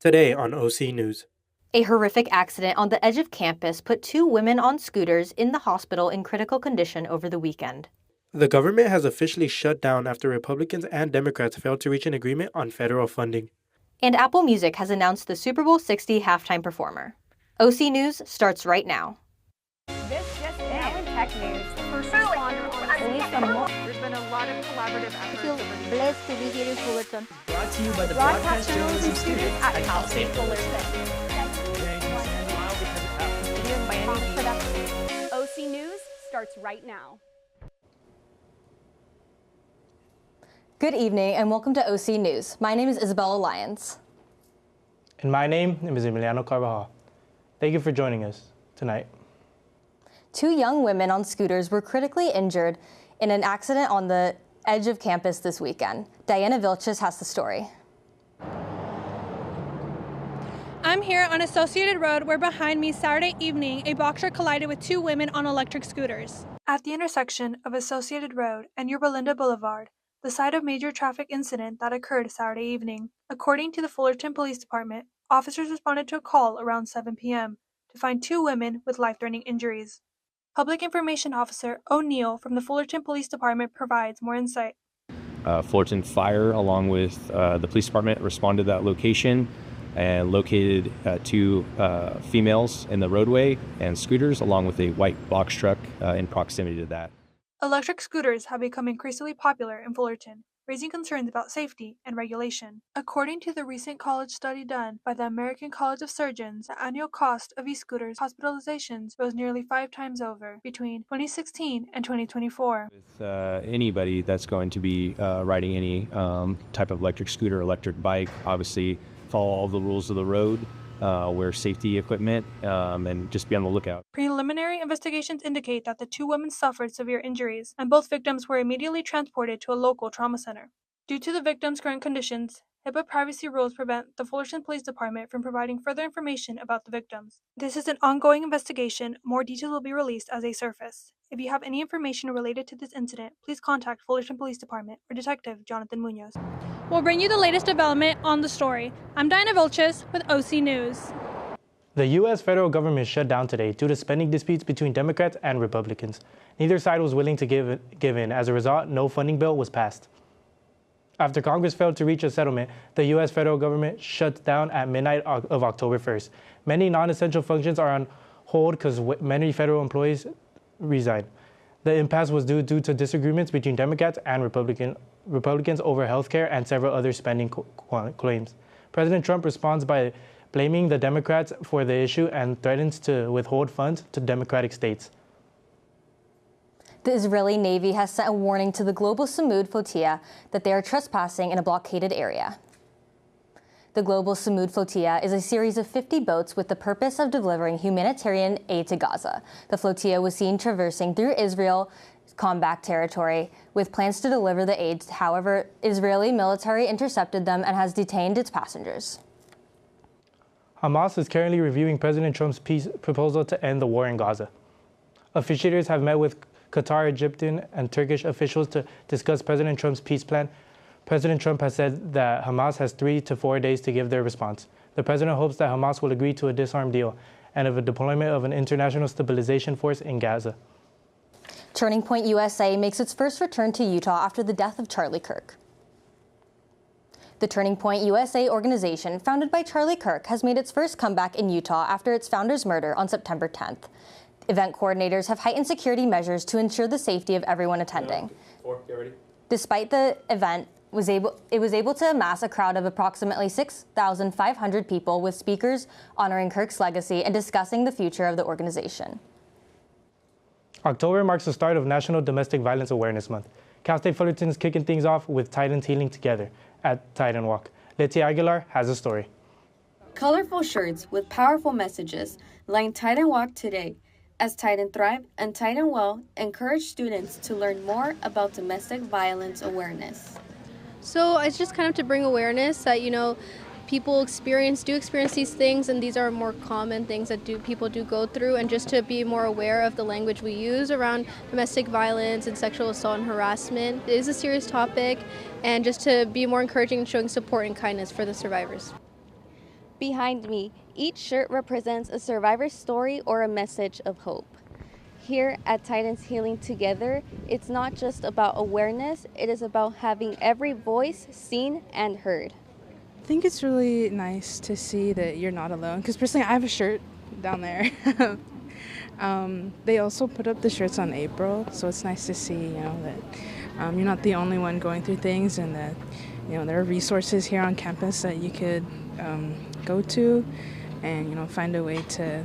Today on OC News. A horrific accident on the edge of campus put two women on scooters in the hospital in critical condition over the weekend. The government has officially shut down after Republicans and Democrats failed to reach an agreement on federal funding. And Apple Music has announced the Super Bowl 60 halftime performer. OC News starts right now. This just in tech news. First responder on There's been a lot of collaborative efforts. I feel blessed to be here in Fullerton. Brought to you by the broadcast journalism students at Cal State Fullerton. OC News starts right now. Good evening and welcome to OC News. My name is Isabella Lyons. And my name is Emiliano Carvajal. Thank you for joining us tonight. Two young women on scooters were critically injured in an accident on the edge of campus this weekend. Diana Vilches has the story. I'm here on Associated Road where behind me Saturday evening a box truck collided with two women on electric scooters. At the intersection of Associated Road and Yorba Linda Boulevard, the site of major traffic incident that occurred Saturday evening. According to the Fullerton Police Department, officers responded to a call around 7 p.m. to find two women with life-threatening injuries. Public Information Officer O'Neill from the Fullerton Police Department provides more insight. Fullerton Fire, along with the police department, responded to that location and located two females in the roadway and scooters, along with a white box truck in proximity to that. Electric scooters have become increasingly popular in Fullerton, raising concerns about safety and regulation. According to the recent college study done by the American College of Surgeons, the annual cost of e-scooters hospitalizations rose nearly 5 times over between 2016 and 2024. With anybody that's going to be riding any type of electric scooter, electric bike, obviously follow all the rules of the road, wear safety equipment, and just be on the lookout. Preliminary investigations indicate that the two women suffered severe injuries, and both victims were immediately transported to a local trauma center. Due to the victims' current conditions, HIPAA privacy rules prevent the Fullerton Police Department from providing further information about the victims. This is an ongoing investigation. More details will be released as they surface. If you have any information related to this incident, please contact Fullerton Police Department or Detective Jonathan Munoz. We'll bring you the latest development on the story. I'm Diana Vilches with OC News. The U.S. federal government shut down today due to spending disputes between Democrats and Republicans. Neither side was willing to give in. As a result, no funding bill was passed. After Congress failed to reach a settlement, the U.S. federal government shut down at midnight of October 1st. Many non-essential functions are on hold because many federal employees resigned. The impasse was due to disagreements between Democrats and Republicans over health care and several other spending claims. President Trump responds by blaming the Democrats for the issue and threatens to withhold funds to Democratic states. The Israeli Navy has sent a warning to the Global Samud Flotilla that they are trespassing in a blockaded area. The Global Samud Flotilla is a series of 50 boats with the purpose of delivering humanitarian aid to Gaza. The flotilla was seen traversing through Israel's combat territory with plans to deliver the aid. However, Israeli military intercepted them and has detained its passengers. Hamas is currently reviewing President Trump's peace proposal to end the war in Gaza. Officiators have met with Qatar, Egyptian, and Turkish officials to discuss President Trump's peace plan. President Trump has said that Hamas has 3 to 4 days to give their response. The president hopes that Hamas will agree to a disarm deal and of a deployment of an international stabilization force in Gaza. Turning Point USA makes its first return to Utah after the death of Charlie Kirk. The Turning Point USA organization, founded by Charlie Kirk, has made its first comeback in Utah after its founder's murder on September 10th. Event coordinators have heightened security measures to ensure the safety of everyone attending. Despite the event, it was able to amass a crowd of approximately 6,500 people with speakers honoring Kirk's legacy and discussing the future of the organization. October marks the start of National Domestic Violence Awareness Month. Cal State Fullerton is kicking things off with Titans Healing Together at Titan Walk. Letty Aguilar has a story. Colorful shirts with powerful messages line Titan Walk today, as Titan Thrive and Titan Well encourage students to learn more about domestic violence awareness. So it's just kind of to bring awareness that, people experience these things, and these are more common things that people do go through, and just to be more aware of the language we use around domestic violence and sexual assault and harassment. It is a serious topic, and just to be more encouraging and showing support and kindness for the survivors. Behind me, each shirt represents a survivor's story or a message of hope. Here at Titans Healing Together, it's not just about awareness, it is about having every voice seen and heard. I think it's really nice to see that you're not alone, because personally I have a shirt down there. They also put up the shirts on April, so it's nice to see, that you're not the only one going through things, and that, there are resources here on campus that you could go to and, find a way to,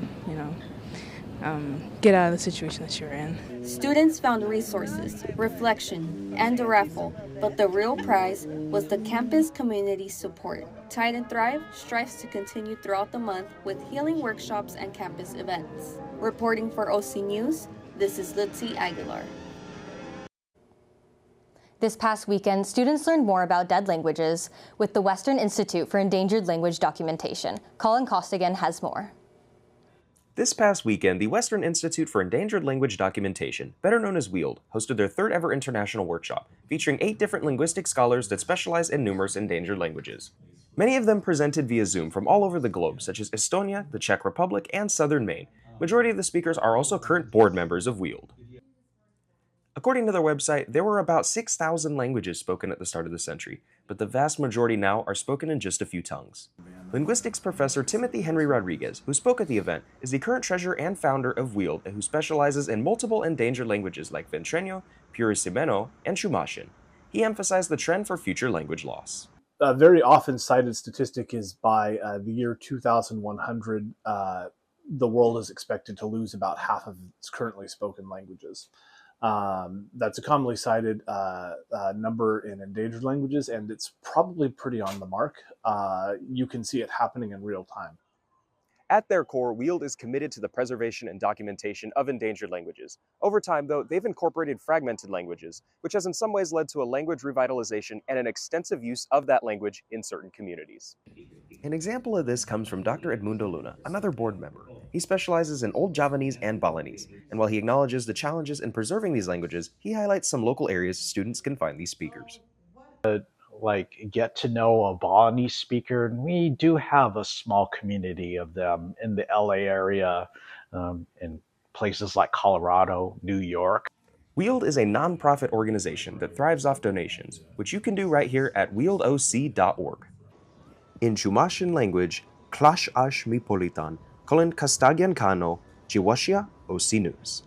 get out of the situation that you're in. Students found resources, reflection, and a raffle, but the real prize was the campus community support. Titan Thrive strives to continue throughout the month with healing workshops and campus events. Reporting for OC News, this is Lutzi Aguilar. This past weekend, students learned more about dead languages with the Western Institute for Endangered Language Documentation. Colin Costigan has more. This past weekend, the Western Institute for Endangered Language Documentation, better known as WIELD, hosted their third ever international workshop, featuring 8 different linguistic scholars that specialize in numerous endangered languages. Many of them presented via Zoom from all over the globe, such as Estonia, the Czech Republic, and southern Maine. Majority of the speakers are also current board members of WIELD. According to their website, there were about 6,000 languages spoken at the start of the century, but the vast majority now are spoken in just a few tongues. Linguistics professor Timothy Henry Rodriguez, who spoke at the event, is the current treasurer and founder of WIELD, who specializes in multiple endangered languages like Ventreño, Purísimeno, and Chumash. He emphasized the trend for future language loss. A very often cited statistic is by the year 2100, the world is expected to lose about half of its currently spoken languages. That's a commonly cited number in endangered languages, and it's probably pretty on the mark. You can see it happening in real time. At their core, WIELD is committed to the preservation and documentation of endangered languages. Over time, though, they've incorporated fragmented languages, which has in some ways led to a language revitalization and an extensive use of that language in certain communities. An example of this comes from Dr. Edmundo Luna, another board member. He specializes in Old Javanese and Balinese, and while he acknowledges the challenges in preserving these languages, he highlights some local areas students can find these speakers. Get to know a Balinese speaker, and we do have a small community of them in the LA area, in places like Colorado, New York. WIELD is a non-profit organization that thrives off donations, which you can do right here at wieldoc.org. In Chumashan language, Klash Ash Mi Politan, Colin Kastagyan Kano, Chiwashia OC News.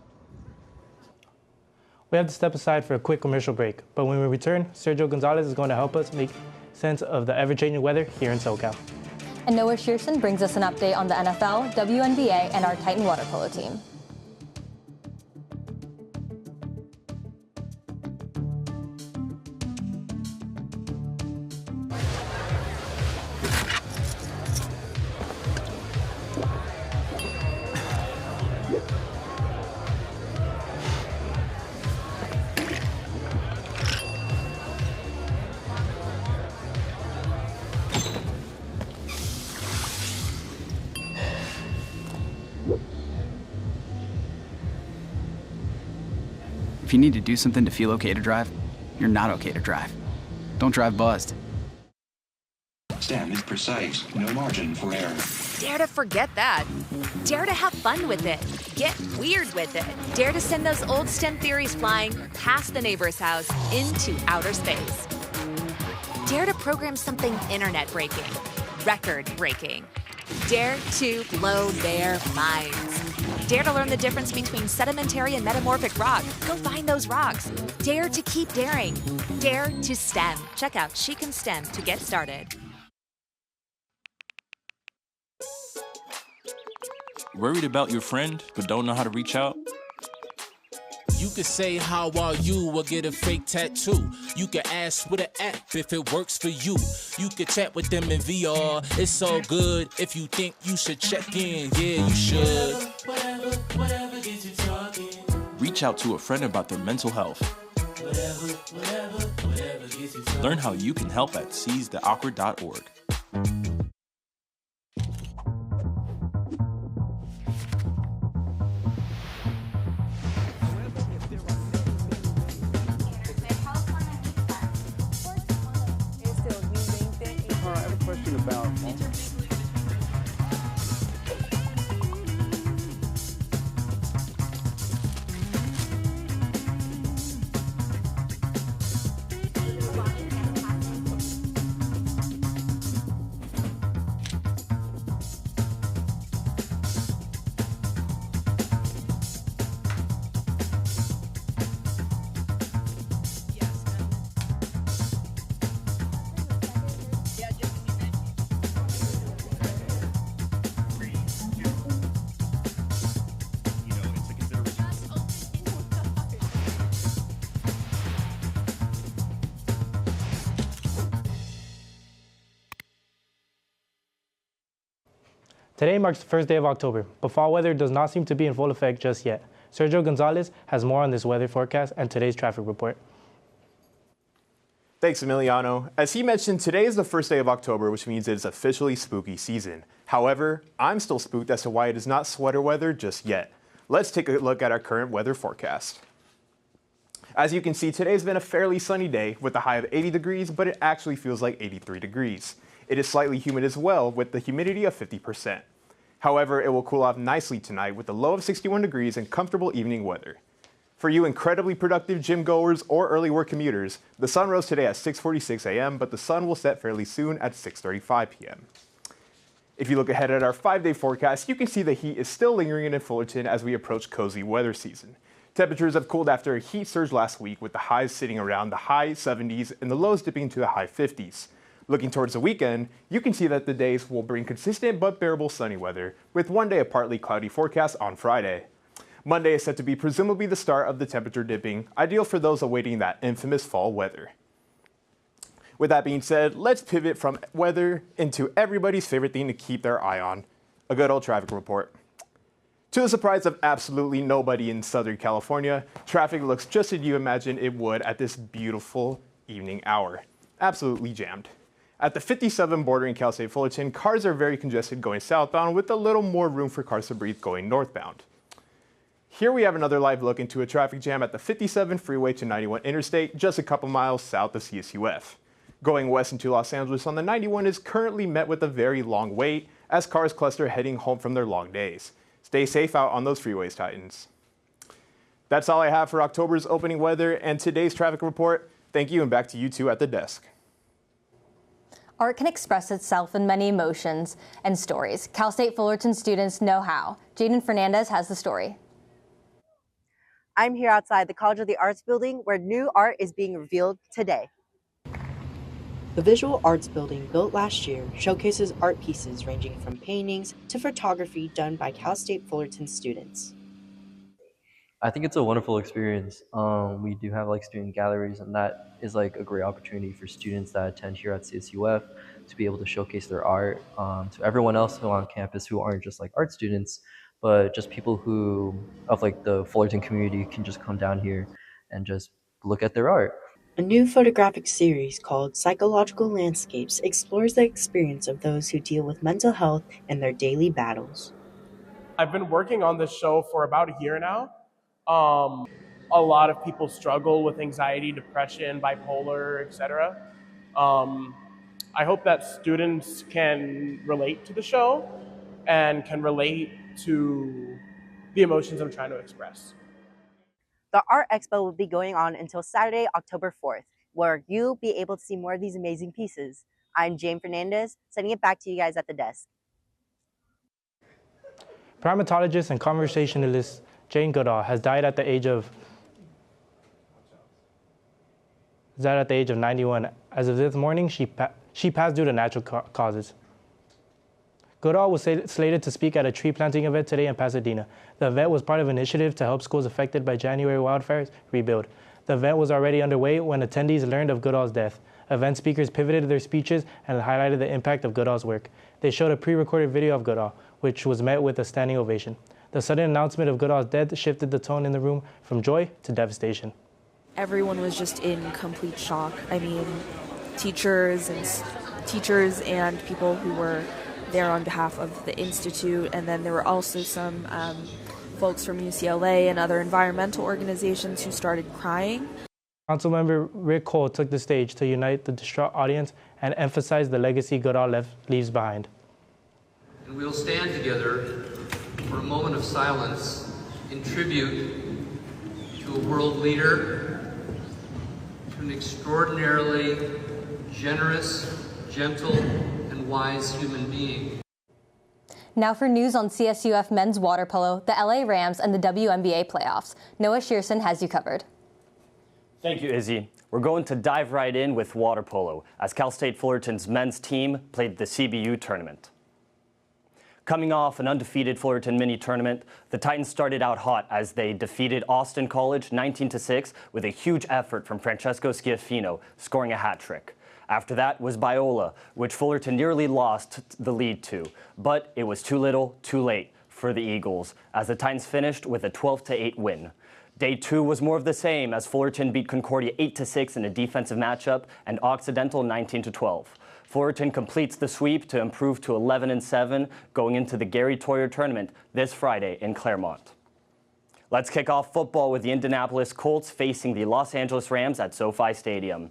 We have to step aside for a quick commercial break, but when we return, Sergio Gonzalez is going to help us make sense of the ever-changing weather here in SoCal. And Noah Shearson brings us an update on the NFL, WNBA, and our Titan water polo team. If you need to do something to feel okay to drive, you're not okay to drive. Don't drive buzzed. Stand is precise, no margin for error. Dare to forget that. Dare to have fun with it. Get weird with it. Dare to send those old STEM theories flying past the neighbor's house into outer space. Dare to program something internet-breaking, record-breaking. Dare to blow their minds. Dare to learn the difference between sedimentary and metamorphic rock. Go find those rocks. Dare to keep daring. Dare to STEM. Check out She Can STEM to get started. Worried about your friend, but don't know how to reach out? You could say, how are you, or get a fake tattoo. You could ask with an app if it works for you. You could chat with them in VR, it's so good. If you think you should check in, yeah, you should. Whatever gets you talking. Reach out to a friend about their mental health. Whatever gets you talking. Learn how you can help at seizetheawkward.org. Today marks the first day of October, but fall weather does not seem to be in full effect just yet. Sergio Gonzalez has more on this weather forecast and today's traffic report. Thanks, Emiliano. As he mentioned, today is the first day of October, which means it is officially spooky season. However, I'm still spooked as to why it is not sweater weather just yet. Let's take a look at our current weather forecast. As you can see, today's been a fairly sunny day with a high of 80 degrees, but it actually feels like 83 degrees. It is slightly humid as well, with the humidity of 50%. However, it will cool off nicely tonight with a low of 61 degrees and comfortable evening weather. For you incredibly productive gym goers or early work commuters, the sun rose today at 6:46 a.m., but the sun will set fairly soon at 6:35 p.m. If you look ahead at our 5-day forecast, you can see the heat is still lingering in Fullerton as we approach cozy weather season. Temperatures have cooled after a heat surge last week, with the highs sitting around the high 70s and the lows dipping to the high 50s. Looking towards the weekend, you can see that the days will bring consistent but bearable sunny weather, with one day of partly cloudy forecast on Friday. Monday is set to be presumably the start of the temperature dipping, ideal for those awaiting that infamous fall weather. With that being said, let's pivot from weather into everybody's favorite thing to keep their eye on, a good old traffic report. To the surprise of absolutely nobody in Southern California, traffic looks just as you imagine it would at this beautiful evening hour. Absolutely jammed. At the 57 bordering Cal State Fullerton, cars are very congested going southbound with a little more room for cars to breathe going northbound. Here we have another live look into a traffic jam at the 57 freeway to 91 interstate, just a couple miles south of CSUF. Going west into Los Angeles on the 91 is currently met with a very long wait as cars cluster heading home from their long days. Stay safe out on those freeways, Titans. That's all I have for October's opening weather and today's traffic report. Thank you, and back to you two at the desk. Art can express itself in many emotions and stories. Cal State Fullerton students know how. Jaden Fernandez has the story. I'm here outside the College of the Arts building where new art is being revealed today. The Visual Arts building, built last year, showcases art pieces ranging from paintings to photography done by Cal State Fullerton students. I think it's a wonderful experience. We do have like student galleries, and that is like a great opportunity for students that attend here at CSUF to be able to showcase their art to everyone else who on campus who aren't just like art students, but just people who of like the Fullerton community can just come down here and just look at their art. A new photographic series called Psychological Landscapes explores the experience of those who deal with mental health and their daily battles. I've been working on this show for about a year now. A lot of people struggle with anxiety, depression, bipolar, etc. I hope that students can relate to the show and can relate to the emotions I'm trying to express. The Art Expo will be going on until Saturday, October 4th, where you'll be able to see more of these amazing pieces. I'm Jane Fernandez, sending it back to you guys at the desk. Primatologist and conversationalist Jane Goodall has died at the age of 91. As of this morning, she passed due to natural causes. Goodall was slated to speak at a tree planting event today in Pasadena. The event was part of an initiative to help schools affected by January wildfires rebuild. The event was already underway when attendees learned of Goodall's death. Event speakers pivoted their speeches and highlighted the impact of Goodall's work. They showed a pre-recorded video of Goodall, which was met with a standing ovation. The sudden announcement of Goodall's death shifted the tone in the room from joy to devastation. Everyone was just in complete shock. I mean, teachers and people who were there on behalf of the Institute, and then there were also some folks from UCLA and other environmental organizations who started crying. Councilmember Rick Cole took the stage to unite the distraught audience and emphasize the legacy Goodall leaves behind. And we'll stand together for a moment of silence in tribute to a world leader, to an extraordinarily generous, gentle, and wise human being. Now for news on CSUF men's water polo, the LA Rams, and the WNBA playoffs. Noah Shearson has you covered. Thank you, Izzy. We're going to dive right in with water polo as Cal State Fullerton's men's team played the CBU tournament. Coming off an undefeated Fullerton mini tournament, the Titans started out hot as they defeated Austin College 19-6 with a huge effort from Francesco Schiaffino, scoring a hat trick. After that was Biola, which Fullerton nearly lost the lead to, but it was too little, too late for the Eagles, as the Titans finished with a 12-8 win. Day 2 was more of the same, as Fullerton beat Concordia 8-6 in a defensive matchup and Occidental 19-12. Fullerton completes the sweep to improve to 11-7 going into the Gary Toyer tournament this Friday in Claremont. Let's kick off football with the Indianapolis Colts facing the Los Angeles Rams at SoFi Stadium.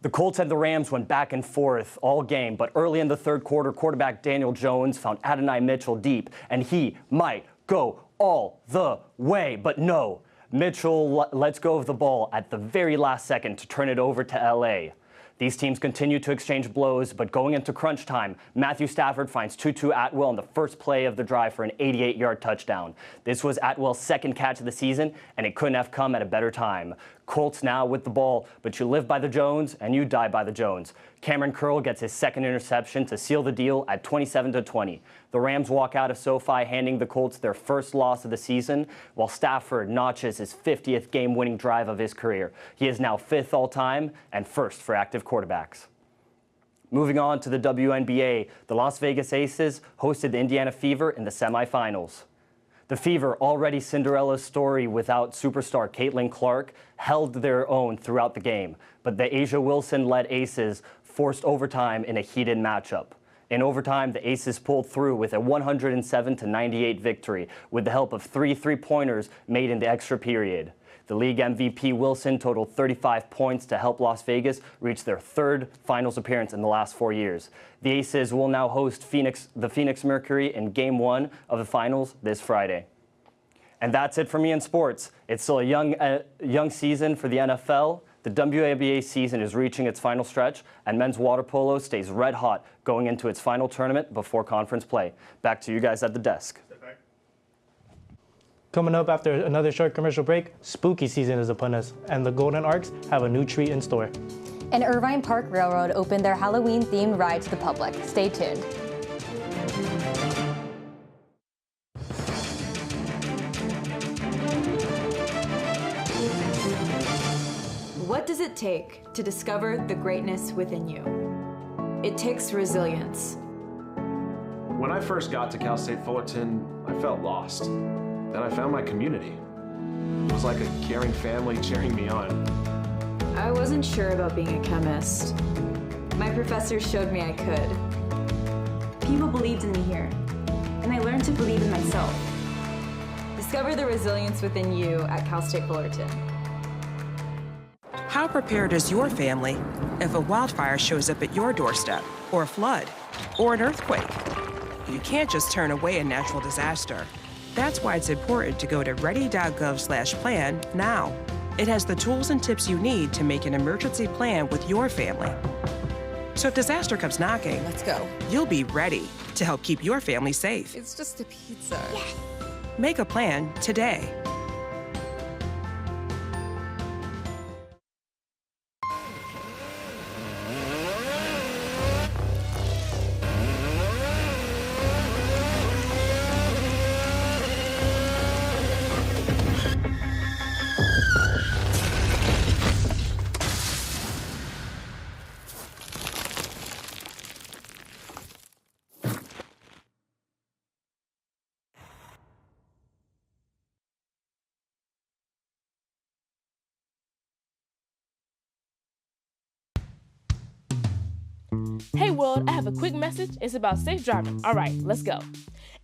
The Colts and the Rams went back and forth all game, but early in the third quarter, quarterback Daniel Jones found Adonai Mitchell deep, and he might go all the way, but no. Mitchell lets go of the ball at the very last second to turn it over to LA. These teams continue to exchange blows, but going into crunch time, Matthew Stafford finds Tutu Atwell on the first play of the drive for an 88-yard touchdown. This was Atwell's second catch of the season, and it couldn't have come at a better time. Colts now with the ball, but you live by the Jones and you die by the Jones. Cameron Curl gets his second interception to seal the deal at 27-20. The Rams walk out of SoFi, handing the Colts their first loss of the season, while Stafford notches his 50th game-winning drive of his career. He is now 5th all-time and 1st for active quarterbacks. Moving on to the WNBA, the Las Vegas Aces hosted the Indiana Fever in the semifinals. The Fever, already Cinderella's story without superstar Caitlin Clark, held their own throughout the game, but the Asia Wilson-led Aces forced overtime in a heated matchup. In overtime, the Aces pulled through with a 107-98 victory with the help of 3 three-pointers made in the extra period. The league MVP Wilson totaled 35 points to help Las Vegas reach their 3rd finals appearance in the last 4 years. The Aces will now host the Phoenix Mercury in Game 1 of the finals this Friday. And that's it for me in sports. It's still a young season for the NFL. The WNBA season is reaching its final stretch, and men's water polo stays red hot going into its final tournament before conference play. Back to you guys at the desk. Coming up after another short commercial break, spooky season is upon us, and the Golden Arcs have a new treat in store. And Irvine Park Railroad opened their Halloween-themed ride to the public. Stay tuned. What does it take to discover the greatness within you? It takes resilience. When I first got to Cal State Fullerton, I felt lost. Then I found my community. It was like a caring family cheering me on. I wasn't sure about being a chemist. My professors showed me I could. People believed in me here, and I learned to believe in myself. Discover the resilience within you at Cal State Fullerton. How prepared is your family if a wildfire shows up at your doorstep, or a flood, or an earthquake? You can't just turn away a natural disaster. That's why it's important to go to ready.gov/plan now. It has the tools and tips you need to make an emergency plan with your family. So if disaster comes knocking, let's go. You'll be ready to help keep your family safe. It's just a pizza. Yes. Make a plan today. Hey world, I have a quick message. It's about safe driving. All right, let's go.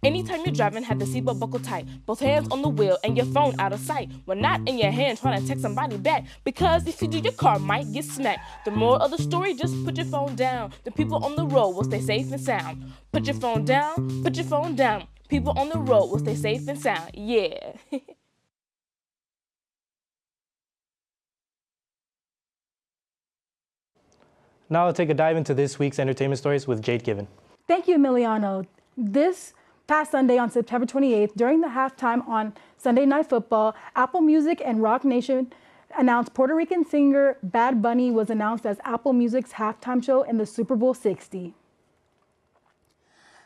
Anytime you're driving, have the seatbelt buckled tight. Both hands on the wheel and your phone out of sight. When not in your hand trying to text somebody back. Because if you do, your car might get smacked. The moral of the story, just put your phone down. The people on the road will stay safe and sound. Put your phone down, put your phone down. People on the road will stay safe and sound. Yeah. Now I'll take a dive into this week's entertainment stories with Jade Given. Thank you, Emiliano. This past Sunday on September 28th, during the halftime on Sunday Night Football, Apple Music and Rock Nation announced Puerto Rican singer Bad Bunny was announced as Apple Music's halftime show in the Super Bowl 60.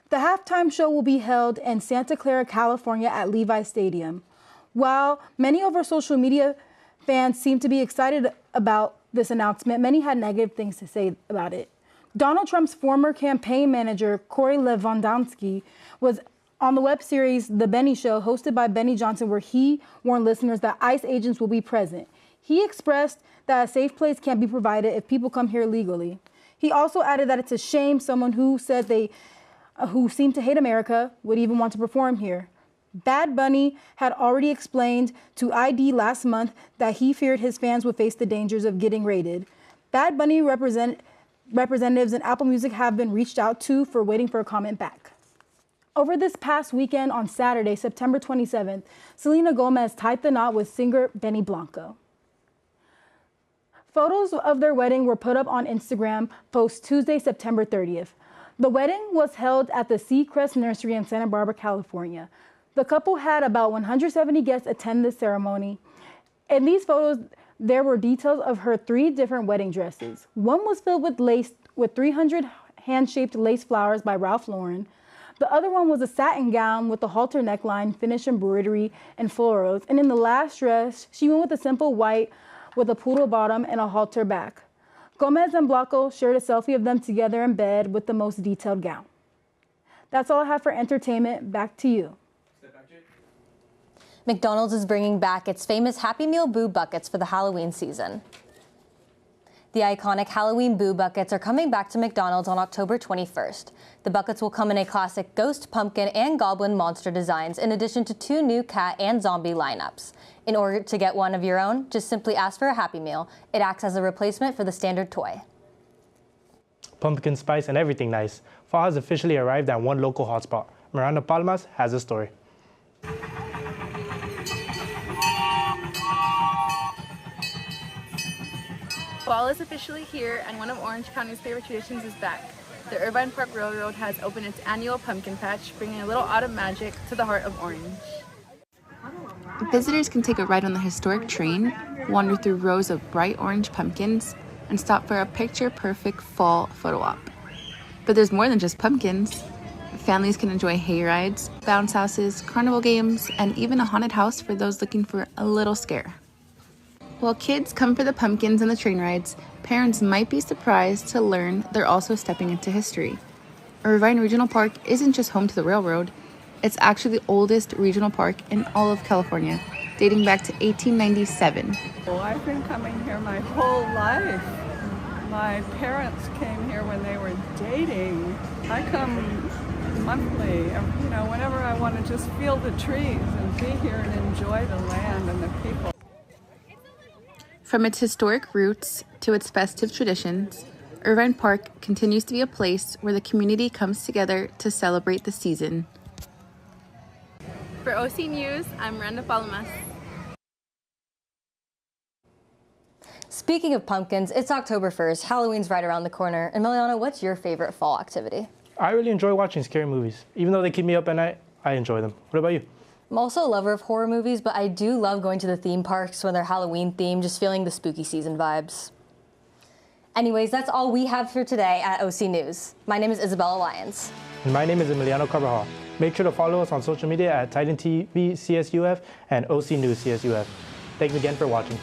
The halftime show will be held in Santa Clara, California at Levi Stadium. While many of our social media fans seem to be excited about this announcement, many had negative things to say about it. Donald Trump's former campaign manager, Corey Lewandowski, was on the web series The Benny Show, hosted by Benny Johnson, where he warned listeners that ICE agents will be present. He expressed that a safe place can't be provided if people come here legally. He also added that it's a shame someone who said who seemed to hate America would even want to perform here. Bad Bunny had already explained to ID last month that he feared his fans would face the dangers of getting raided. Bad Bunny representatives and Apple Music have been reached out to for waiting for a comment back. Over this past weekend on Saturday, September 27th, Selena Gomez tied the knot with singer Benny Blanco. Photos of their wedding were put up on Instagram post Tuesday, September 30th. The wedding was held at the Seacrest Nursery in Santa Barbara, California. The couple had about 170 guests attend the ceremony. In these photos, there were details of her 3 different wedding dresses. One was filled with lace, with 300 hand-shaped lace flowers by Ralph Lauren. The other one was a satin gown with a halter neckline, finished embroidery, and florals. And in the last dress, she went with a simple white with a poodle bottom and a halter back. Gomez and Blanco shared a selfie of them together in bed with the most detailed gown. That's all I have for entertainment. Back to you. McDonald's is bringing back its famous Happy Meal Boo Buckets for the Halloween season. The iconic Halloween Boo Buckets are coming back to McDonald's on October 21st. The buckets will come in a classic ghost, pumpkin, and goblin monster designs, in addition to 2 new cat and zombie lineups. In order to get one of your own, just simply ask for a Happy Meal. It acts as a replacement for the standard toy. Pumpkin spice and everything nice. Fall has officially arrived at one local hotspot. Miranda Palmas has a story. Fall is officially here, and one of Orange County's favorite traditions is back. The Irvine Park Railroad has opened its annual pumpkin patch, bringing a little autumn magic to the heart of Orange. Visitors can take a ride on the historic train, wander through rows of bright orange pumpkins, and stop for a picture-perfect fall photo op. But there's more than just pumpkins. Families can enjoy hay rides, bounce houses, carnival games, and even a haunted house for those looking for a little scare. While kids come for the pumpkins and the train rides, parents might be surprised to learn they're also stepping into history. Irvine Regional Park isn't just home to the railroad, it's actually the oldest regional park in all of California, dating back to 1897. Well, I've been coming here my whole life. My parents came here when they were dating. I come monthly, whenever I want to just feel the trees and be here and enjoy the land and the people. From its historic roots to its festive traditions, Irvine Park continues to be a place where the community comes together to celebrate the season. For OC News, I'm Miranda Palomas. Speaking of pumpkins, it's October 1st. Halloween's right around the corner. And Miliana, what's your favorite fall activity? I really enjoy watching scary movies. Even though they keep me up at night, I enjoy them. What about you? I'm also a lover of horror movies, but I do love going to the theme parks when they're Halloween themed, just feeling the spooky season vibes. Anyways, that's all we have for today at OC News. My name is Isabella Lyons. And my name is Emiliano Carvajal. Make sure to follow us on social media at TitanTVCSUF and OC News CSUF. Thanks again for watching.